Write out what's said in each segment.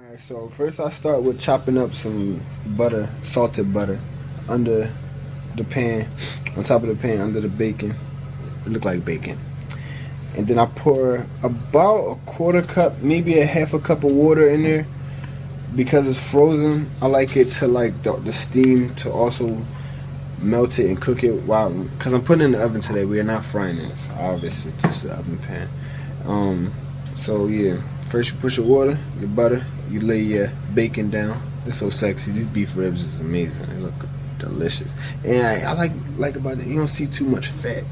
Alright, so first I start with chopping up some butter, salted butter, under the pan, on top of the pan, under the bacon. It look like bacon. And then I pour about a quarter cup, maybe a half a cup of water in there. Because it's frozen, I like it to the steam to also melt it and cook it while, because I'm putting it in the oven today. We are not frying this, obviously, just the oven pan. So yeah, first you put your water, your butter, you lay your bacon down. It's so sexy. These beef ribs is amazing. They look delicious. And I like about it, you don't see too much fat.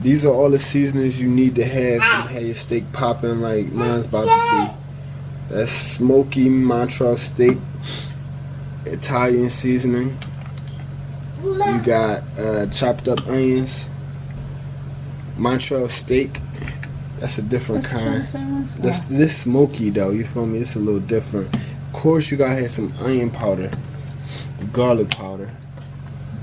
These are all the seasonings you need to have to have your steak popping like mine's about to be. That's smoky Montreal steak, Italian seasoning. You got chopped up onions, Montreal steak. That's a different kind. This smoky though. You feel me? It's a little different. Of course, you gotta have some onion powder, garlic powder,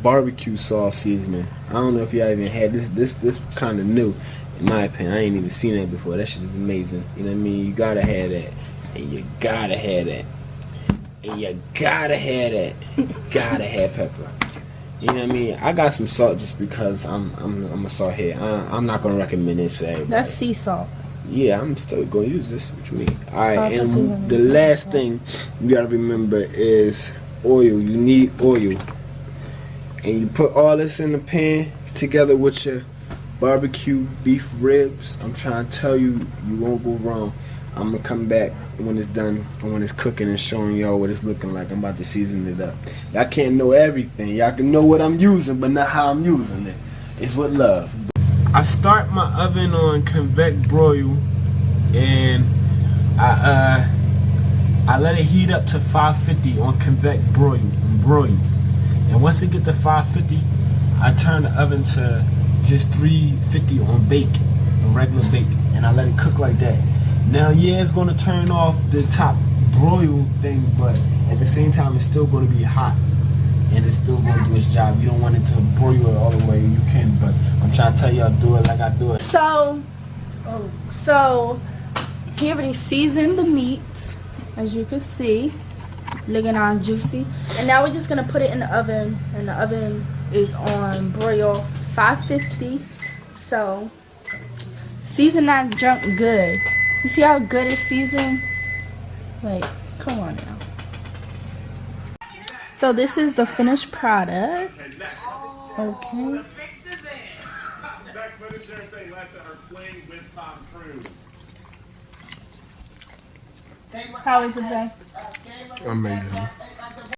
barbecue sauce seasoning. I don't know if y'all even had this. This kind of new, in my opinion. I ain't even seen that before. That shit is amazing. You know what I mean? You gotta have that. And you gotta have that. And you gotta have that. You gotta have pepper. You know what I mean? I got some salt just because I'm a salt head. I'm not gonna recommend this to everybody. That's sea salt. Yeah, I'm still gonna use this. What you mean? Alright, and the last thing you gotta remember is oil. You need oil. And you put all this in the pan together with your barbecue beef ribs. I'm trying to tell you, you won't go wrong. I'm gonna come back when it's done, when it's cooking, and showing y'all what it's looking like. I'm about to season it up. Y'all can't know everything. Y'all can know what I'm using, but not how I'm using it. It's with love. I start my oven on convect broil, and I let it heat up to 550 on convect broil. And once it get to 550, I turn the oven to just 350 on bake, on regular bake, and I let it cook like that. Now, yeah, it's going to turn off the top broil thing, but at the same time, it's still going to be hot, and it's still going to do its job. You don't want it to broil it all the way. You can, but I'm trying to tell y'all, do it like I do it. So he already seasoned the meat, as you can see, looking all juicy. And now we're just going to put it in the oven, and the oven is on broil 550. So season that junk good. You see how good it's seasoned? Like, come on now. So this is the finished product. Okay. How is it, babe? Amazing.